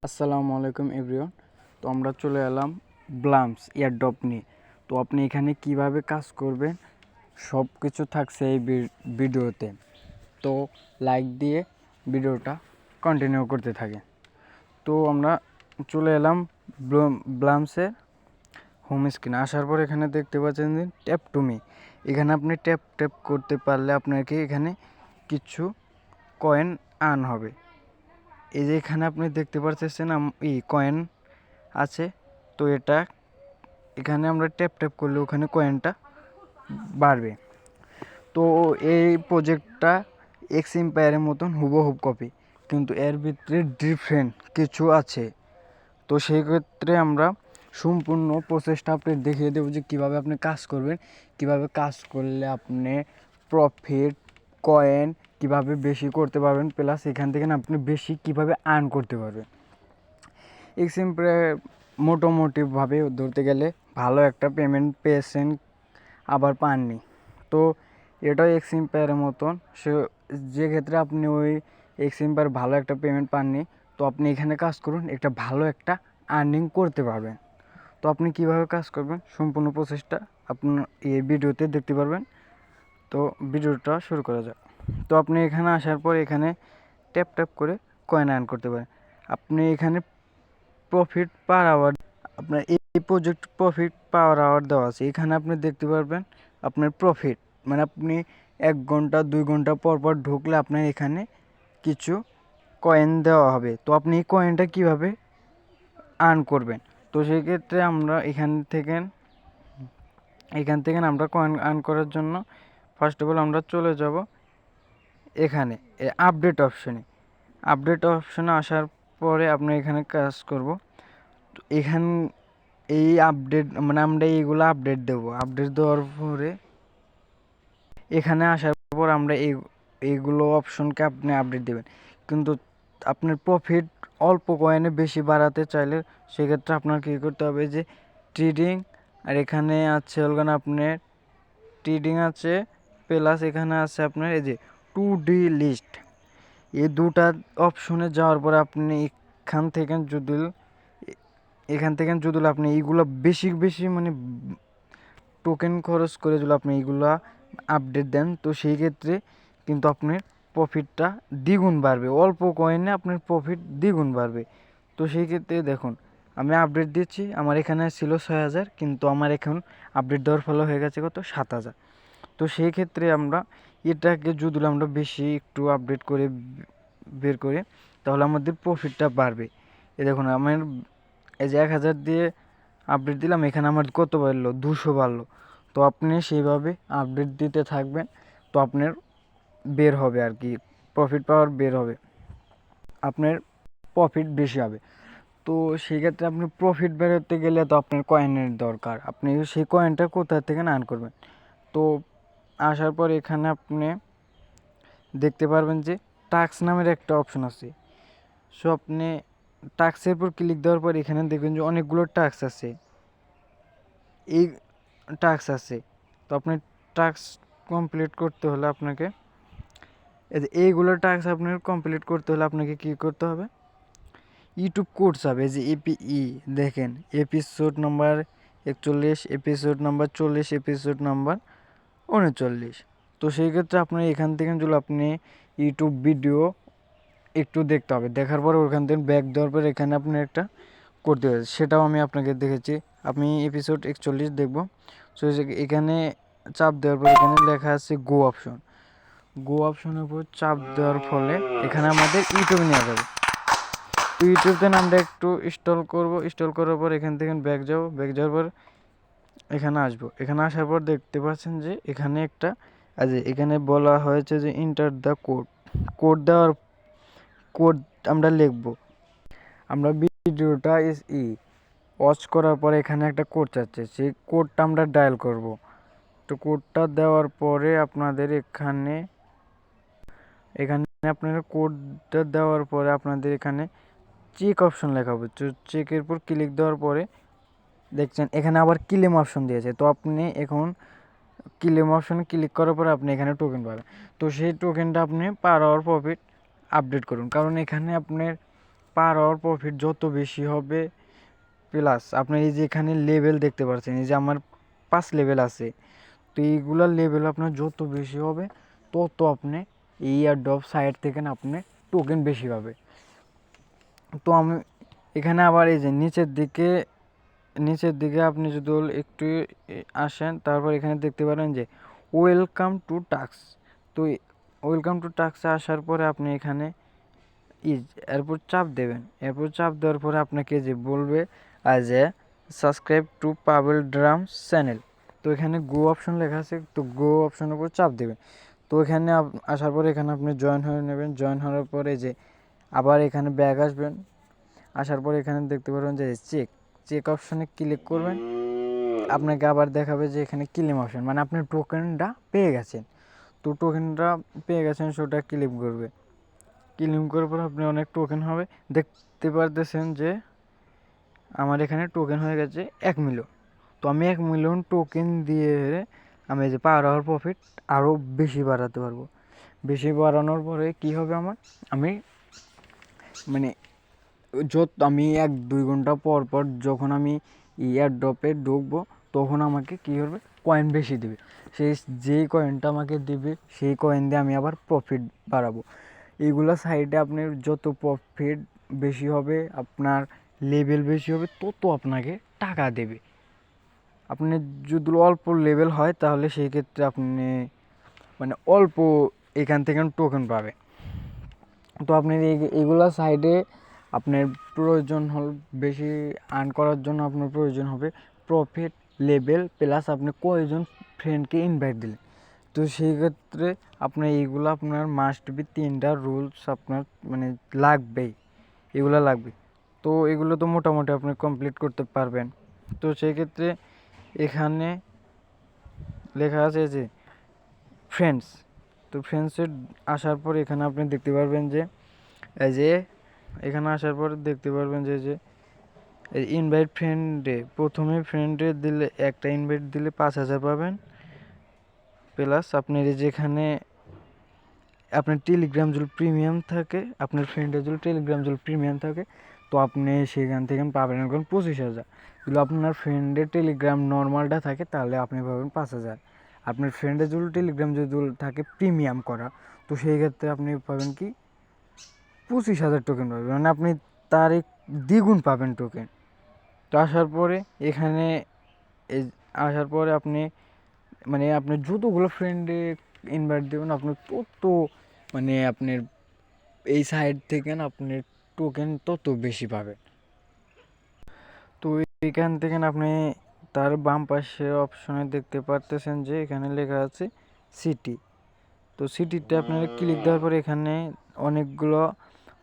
আসসালামু আলাইকুম এভরিওয়ান। তো আমরা চলে এলাম ব্লামস এয়ারড্রপ নিয়ে। তো আপনি এখানে কিভাবে কাজ করবেন সব কিছু থাকছে এই ভিডিওতে। তো লাইক দিয়ে ভিডিওটা কন্টিনিউ করতে থাকে। তো আমরা চলে এলাম ব্লামসের হোম স্ক্রিনে। আসার পর এখানে দেখতে পাচ্ছেন যে ট্যাপ টু মি। এখানে আপনি ট্যাপ করতে পারলে আপনাকে এখানে কিছু কয়েন আর্ন হবে। এই যে এখানে আপনি দেখতে পাচ্ছেন এই কয়েন আছে। তো এটা এখানে আমরা ট্যাপ করলে ওখানে কয়েনটা বাড়বে। তো এই প্রজেক্টটা এক্স এম্পায়ারের মতন হুবহু কপি, কিন্তু এর ভিতরে ডিফারেন্ট কিছু আছে। তো সেই ক্ষেত্রে আমরা সম্পূর্ণ প্রসেসটা আপনি দেখিয়ে দেবো যে কীভাবে আপনি কাজ করবেন, কিভাবে কাজ করলে আপনি প্রফিট কয়েন কিভাবে বেশি করতে পারবেন, প্লাস এখান থেকে আপনি বেশি কিভাবে আর্ন করতে পারবেন। এক্স এম্পায়ার মোটামুটিভাবে ধরতে গেলে ভালো একটা পেমেন্ট পেয়েছেন, আবার পাননি। তো এটাও এক্স এম্পায়ারের মতন, যে ক্ষেত্রে আপনি ওই এক্স এম্পায়ার ভালো একটা পেমেন্ট পাননি, তো আপনি এখানে কাজ করুন, একটা ভালো একটা আর্নিং করতে পারবেন। তো আপনি কিভাবে কাজ করবেন সম্পূর্ণ প্রসেসটা আপনার এই ভিডিওতে দেখতে পারবেন। তো ভিডিওটা শুরু করা যাক। তো আপনি এখানে আসার পর এখানে ট্যাপ করে কয়েন আর্ন করতে পারেন। আপনি এখানে প্রফিট পার আওয়ার, আপনার এই প্রজেক্ট প্রফিট পার আওয়ার দেওয়া আছে। এখানে আপনি দেখতে পারবেন আপনার প্রফিট, মানে আপনি 1 ঘন্টা 2 ঘন্টা পর ঢুকলে আপনার এখানে কিছু কয়েন দেওয়া হবে। তো আপনি এই কয়েনটা কীভাবে আর্ন করবেন, তো সেই ক্ষেত্রে আমরা এখান থেকে আমরা কয়েন আর্ন করার জন্য ফার্স্ট অফ অল আমরা চলে যাব এখানে আপডেট অপশনে আসার পরে আপনি এখানে কাজ করব। তো এই আপডেট মানে আমরা এইগুলো আপডেট দেওয়ার পরে এখানে আসার পর আমরা এইগুলো অপশনকে আপনি আপডেট দেবেন। কিন্তু আপনার প্রফিট অল্প কয়েনে বেশি বাড়াতে চাইলে সেক্ষেত্রে আপনার কী করতে হবে, যে ট্রেডিং, আর এখানে আছে ওখানে আপনার ট্রেডিং আছে, প্লাস এখানে আছে আপনার এই যে 2D লিস্ট। এই দুটা অপশনে যাওয়ার পরে আপনি এখান থেকে যদি আপনি এইগুলো বেশি মানে টোকেন খরচ করে যদি আপনি এইগুলো আপডেট দেন, তো সেই ক্ষেত্রে কিন্তু আপনার প্রফিটটা দ্বিগুণ বাড়বে। অল্প কয়েনে আপনার প্রফিট দ্বিগুণ বাড়বে। তো সেই ক্ষেত্রে দেখুন, আমি আপডেট দিচ্ছি, আমার এখানে ছিল 6,000, কিন্তু আমার এখন আপডেট দেওয়ার ফলে হয়ে গেছে কত, 7,000। তো সেই ক্ষেত্রে আমরা এটাকে যদি আমরা বেশি একটু আপডেট করে বের করে, তাহলে আমাদের প্রফিটটা বাড়বে। এই দেখুন আমার এই যে 1,000 দিয়ে আপডেট দিলাম, এখানে আমার কত বাড়লো, 200 বাড়লো। তো আপনি সেইভাবে আপডেট দিতে থাকবেন, তো আপনার বের হবে আর কি, প্রফিট পাওয়ার বের হবে, আপনার প্রফিট বেশি হবে। তো সেই ক্ষেত্রে আপনি প্রফিট বেরোতে গেলে তো আপনার কয়েনের দরকার, আপনি সেই কয়েনটা কোথা থেকে আর্ন করবেন। তো আসার পর এখানে আপনি দেখতে পারবেন যে টাস্ক নামের একটা অপশন আছে। সো আপনি টাস্কের উপর ক্লিক দেওয়ার পর এখানে দেখবেন যে অনেকগুলো টাস্ক আছে, এই টাস্ক আছে। তো আপনি টাস্ক কমপ্লিট করতে হলে আপনাকে এইগুলো টাস্ক আপনার কমপ্লিট করতে হলে আপনাকে কী করতে হবে, ইউটিউব কোর্স হবে যে এপিই, দেখেন episode number 41, episode number 40, episode number 39। তো সেই ক্ষেত্রে আপনার এখান থেকে যদি আপনি ইউটিউব ভিডিও একটু দেখতে হবে, দেখার পরে ওখান থেকে ব্যাক দেওয়ার পর এখানে আপনি একটা করতে হবে, সেটাও আমি আপনাকে দেখেছি। আমি এপিসোড 41 দেখব। সো এখানে চাপ দেওয়ার পর এখানে লেখা আছে গো অপশনের উপর চাপ দেওয়ার ফলে এখানে আমাদের ইউটিউবে নিয়ে যাবে। তো ইউটিউবতে আমরা একটু ইনস্টল করার পর এখান থেকে ব্যাক যাওয়ার পর এখানে আসবো। এখানে আসার পর দেখতে পাচ্ছেন যে এখানে একটা এখানে বলা হয়েছে যে ইন্টার দ্য কোড আমরা লিখব। আমরা ভিডিওটা ওয়াচ করার পরে এখানে একটা কোড চাচ্ছে, সেই কোডটা আমরা ডায়াল করব। তো কোডটা দেওয়ার পরে আপনাদের এখানে আপনারা কোডটা দেওয়ার পরে আপনাদের এখানে চেক অপশন লেখা হবে। তো চেকের উপর ক্লিক দেওয়ার পরে দেখছেন এখানে আবার ক্লেম অপশন দিয়েছে। তো আপনি এখন ক্লেম অপশনে ক্লিক করার পরে আপনি এখানে টোকেন পাবেন। তো সেই টোকেনটা আপনি পার আওয়ার প্রফিট আপডেট করুন, কারণ এখানে আপনার পার আওয়ার প্রফিট যত বেশি হবে, প্লাস আপনার এই যে এখানে লেভেল দেখতে পাচ্ছেন, এই যে আমার 5 লেভেল আছে, তো এইগুলার লেভেল আপনার যত বেশি হবে তত আপনি এই এয়ারড্রপ সাইট থেকে না আপনি টোকেন বেশি পাবে। তো আমি এখানে আবার এই যে নিচের দিকে আপনি যদি একটু আসেন, তারপর এখানে দেখতে পারেন যে ওয়েলকাম টু টাস্ক। তো ওয়েলকাম টু টাস্কে আসার পরে আপনি এখানে এরপর চাপ দেবেন। এরপর চাপ দেওয়ার পরে আপনাকে যে বলবে আজ এ subscribe to Pabel drums channel. তো এখানে গো অপশন লেখা আছে, তো গো অপশনের উপর চাপ দেবেন। তো এখানে আসার পরে এখানে আপনি জয়েন হয়ে নেবেন। জয়েন হওয়ার পরে যে আবার এখানে ব্যাক আসবেন। আসার পরে এখানে দেখতে পারবেন যে চেক অপশনে ক্লিক করবেন। আপনাকে আবার দেখাবে যে এখানে ক্লেম অপশন, মানে আপনি টোকেনটা পেয়ে গেছেন। তো টোকেনটা পেয়ে গেছেন সেটা ক্লেম করবে। ক্লেম করার পর আপনি অনেক টোকেন হবে, দেখতে পারতেছেন যে আমার এখানে টোকেন হয়ে গেছে 1 মিলিয়ন। তো আমি 1 মিলিয়ন টোকেন দিয়ে আমি যে পার আওয়ার প্রফিট আরও বেশি বাড়াতে পারবো। বেশি বাড়ানোর পরে কি হবে আমার, আমি মানে আমি 1-2 ঘন্টা পর পর যখন আমি এয়ারড্রপে ঢুকবো তখন আমাকে কী করবে, কয়েন বেশি দেবে। যেই কয়েনটা আমাকে দেবে সেই কয়েন দিয়ে আমি আবার প্রফিট বাড়াবো। এইগুলো সাইডে আপনার যত প্রফিট বেশি হবে, আপনার লেভেল বেশি হবে, তত আপনাকে টাকা দেবে। আপনি যদি অল্প লেভেল হয় তাহলে সেই ক্ষেত্রে আপনি মানে অল্প এখান থেকে টোকেন পাবে। তো আপনি এইগুলা সাইডে আপনার প্রয়োজন হল বেশি আর্ন করার জন্য আপনার প্রয়োজন হবে প্রফিট লেভেল, প্লাস আপনি কয়জন ফ্রেন্ডকে ইনভাইট দিলেন। তো সেই ক্ষেত্রে আপনার এইগুলো আপনার মাস্ট বি 3টা রুলস আপনার মানে লাগবেই, এগুলো লাগবে। তো এগুলো তো মোটামুটি আপনি কমপ্লিট করতে পারবেন। তো সেই ক্ষেত্রে এখানে লেখা আছে যে ফ্রেন্ডস। তো ফ্রেন্ডসে আসার পর এখানে আপনি দেখতে পারবেন যে এই যে এখানে আসার পর দেখতে পারবেন যে ইনভাইট ফ্রেন্ডে প্রথমে ফ্রেন্ডে দিলে একটা ইনভাইট দিলে 5,000 পাবেন। প্লাস আপনার যেখানে আপনার টেলিগ্রাম যদি প্রিমিয়াম থাকে, আপনার ফ্রেন্ডের যদি টেলিগ্রাম যদি প্রিমিয়াম থাকে, তো আপনি সেখান থেকে পাবেন এখন 25,000। যদি আপনার ফ্রেন্ডের টেলিগ্রাম নর্মালটা থাকে তাহলে আপনি পাবেন 5,000। আপনার ফ্রেন্ডের যদি টেলিগ্রাম যদি থাকে প্রিমিয়াম করা, তো সেই ক্ষেত্রে আপনি পাবেন কি 25,000 টোকেন পাবেন, মানে আপনি তার দ্বিগুণ পাবেন টোকেন। তো আসার পরে এখানে আসার পরে আপনি মানে আপনার যতগুলো ফ্রেন্ডে ইনভাইট দেবেন আপনার তত মানে আপনার এই সাইড থেকে না আপনার টোকেন তত বেশি পাবেন। তো এইখান থেকে আপনি তার বাম পাশে অপশনে দেখতে পারতেছেন যে এখানে লেখা আছে সিটি। তো সিটিতে আপনারা ক্লিক দেওয়ার পরে এখানে অনেকগুলো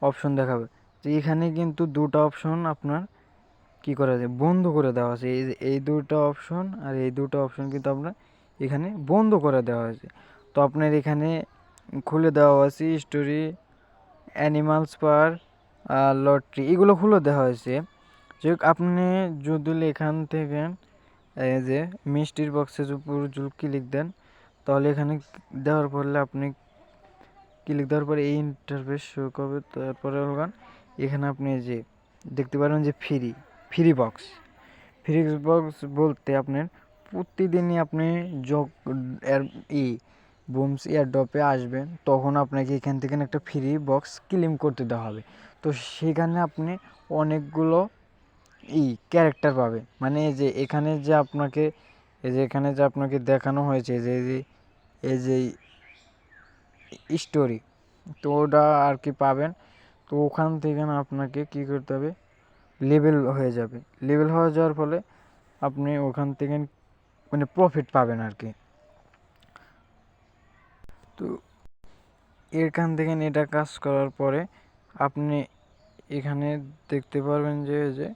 অপশন দেখাবে। তো এখানে কিন্তু দুটো অপশন আপনার কি করা যায়, বন্ধ করে দেওয়া আছে। এই দুটো অপশন আর এই দুটো অপশন কিন্তু আপনার এখানে বন্ধ করে দেওয়া হয়েছে। তো আপনার এখানে খুলে দেওয়া আছে স্টোরি, অ্যানিমালস পার, লটারি, এগুলো খুলে দেওয়া হয়েছে। যে আপনি যদি এখান থেকে এই যে মিষ্টির বক্সের উপর যদি ক্লিক দেন, তাহলে এখানে দেওয়ার পরে আপনি ক্লিক দেওয়ার পরে এই ইন্টারফেস শো করবে। তারপরে এখানে আপনি যে দেখতে পারেন যে ফ্রি বক্স বলতে আপনার প্রতিদিনই আপনি বুমস এয়ারড্রপে আসবেন, তখন আপনাকে এখান থেকে একটা ফ্রি বক্স ক্লেম করতে দেওয়া হবে। তো সেখানে আপনি অনেকগুলো ক্যারেক্টার পাবেন, মানে এখানে যে আপনাকে দেখানো হয়েছে এই যে স্টোরি, তো ওটা আর কি পাবেন। তো ওখান থেকে না আপনাকে কি করতে হবে, লেভেল হয়ে যাবে। লেভেল হয়ে যাওয়ার ফলে আপনি ওখান থেকে মানে প্রফিট পাবেন আর কি। তো এখান থেকে এটা কাজ করার পরে আপনি এখানে দেখতে পারবেন যে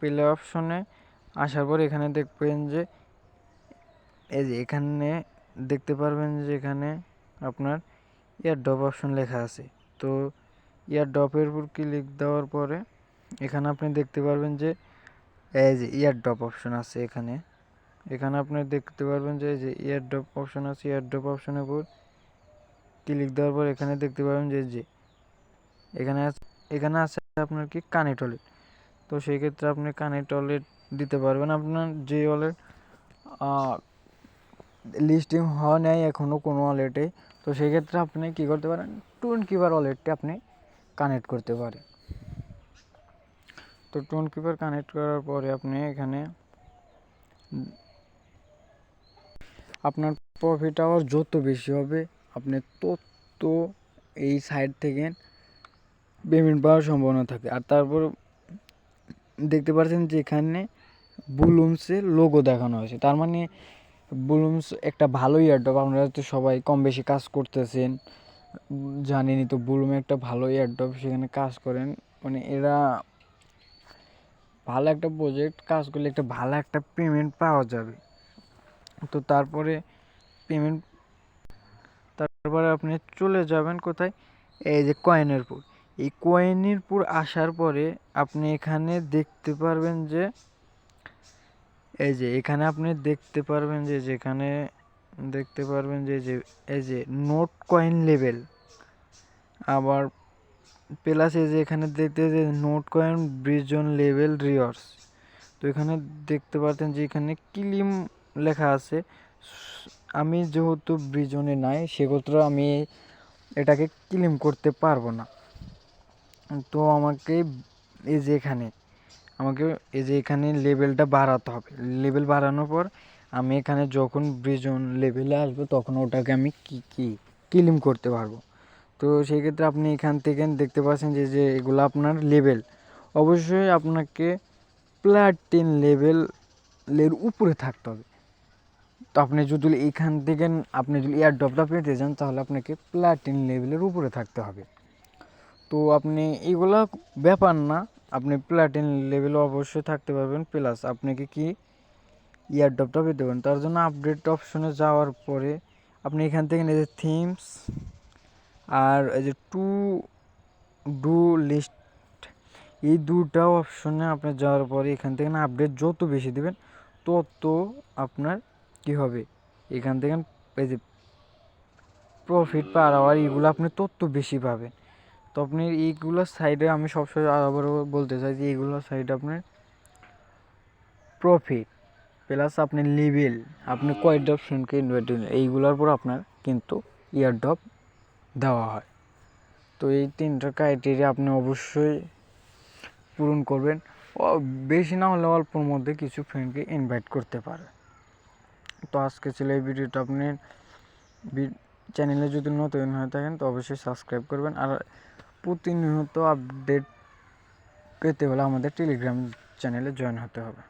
প্লে অপশনে আসার পর এখানে দেখবেন যে এই যে এখানে দেখতে পারবেন যে এখানে আপনার এয়ারড্রপ অপশন লেখা আছে। তো এয়ারড্রপের উপর ক্লিক দেওয়ার পরে এখানে আপনি দেখতে পারবেন যে এই যে এয়ারড্রপ অপশন আছে। এখানে আপনি দেখতে পারবেন যে এই যে এয়ারড্রপ অপশন আছে। এয়ারড্রপ অপশনের উপর ক্লিক দেওয়ার পর এখানে দেখতে পাবেন যে এখানে আছে আপনার কি কানেক্ট ওয়ালেট। তো সেই ক্ষেত্রে আপনি কানেক্ট ওয়ালেট দিতে পারবেন। আপনার যে ওয়ালেট লিস্টিং হওয়া নেই এখনও কোনো ওয়ালেটে, তো সেই ক্ষেত্রে আপনি কী করতে পারেন, টোন কিপার ওয়ালেটটি আপনি কানেক্ট করতে পারেন। তো টোন কিপার কানেক্ট করার পরে আপনি এখানে আপনার প্রফিট আওয়ার যত বেশি হবে আপনি তত এই সাইড থেকে পেমেন্ট পাওয়ার সম্ভাবনা থাকে। আর তারপর দেখতে পাচ্ছেন যে এখানে বুলুমসের লোগো দেখানো হয়েছে, তার মানে বুলুমস একটা ভালো এয়ারড্রপ। আপনারা তো সবাই কম বেশি কাজ করতেছেন, জানেনই তো বুলুম একটা ভালো এয়ারড্রপ, সেখানে কাজ করেন, মানে এরা ভালো একটা প্রজেক্ট, কাজ করলে একটা ভালো একটা পেমেন্ট পাওয়া যাবে। তো তারপরে আপনি চলে যাবেন কোথায়, এই যে কয়েনেরপুর। এই কয়েনেরপুর আসার পরে আপনি এখানে দেখতে পারবেন যে এই যে এখানে আপনি দেখতে পারবেন যে যেখানে দেখতে পারবেন যে এই যে নোট কয়েন লেভেল, আবার প্লাস এই যে এখানে দেখতে যে নোট কয়েন ব্রিজন লেভেল রিওয়ার্স। তো এখানে দেখতে পাচ্ছেন যে এখানে ক্লিম লেখা আছে। আমি যেহেতু ব্রিজনে নাই সেক্ষেত্রে আমি এটাকে ক্লেম করতে পারবো না। তো আমাকে এই যে এখানে লেভেলটা বাড়াতে হবে। লেভেল বাড়ানোর পর আমি এখানে যখন ব্রিজন লেভেলে আসবো তখন ওটাকে আমি ক্লেম করতে পারবো। তো সেই ক্ষেত্রে আপনি এখান থেকে দেখতে পাচ্ছেন যে এগুলো আপনার লেভেল, অবশ্যই আপনাকে প্লাটিন লেভেলের উপরে থাকতে হবে। তো আপনি যদি এখান থেকে আপনি যদি এয়ারড্রপটা পেতে চান তাহলে আপনাকে প্লাটিন লেভেলের উপরে থাকতে হবে। তো আপনি এগুলা ব্যাপার না, আপনি প্লাটিন লেভেলে অবশ্যই থাকতে পারবেন, প্লাস আপনাকে কি এয়ারড্রপটা পেতে পারেন। তার জন্য আপডেট অপশনে যাওয়ার পরে আপনি এখান থেকে এই যে থিমস আর এই যে টু ডু লিস্ট, এই দুটা অপশনে আপনি যাওয়ার পরে এখান থেকে না আপডেট যত বেশি দেবেন তত আপনার কি হবে, এখান থেকে এই যে প্রফিট পার আওয়ার এগুলো আপনি তত বেশি পাবেন। তো আপনি এইগুলো সাইডে আমি সবসময় আবারও বলতে চাই যে এইগুলো সাইডে আপনার প্রফিট প্লাস আপনি লেভেল, আপনি কয়টা ফ্রেন্ডকে ইনভাইট দিলেন, এইগুলোর পর আপনার কিন্তু ইয়ারড্রপ দেওয়া হয়। তো এই তিনটা ক্রাইটেরিয়া আপনি অবশ্যই পূরণ করবেন। বেশি না হলে অল্পর মধ্যে কিছু ফ্রেন্ডকে ইনভাইট করতে পারে। তো আজকে ছিল এই ভিডিওটা। আপনি চ্যানেলে যদি নতুন হয়ে থাকেন তো অবশ্যই সাবস্ক্রাইব করবেন। আর প্রতিনিয়ত আপডেট পেতে হলে আমাদের টেলিগ্রাম চ্যানেলে জয়েন হতে হবে।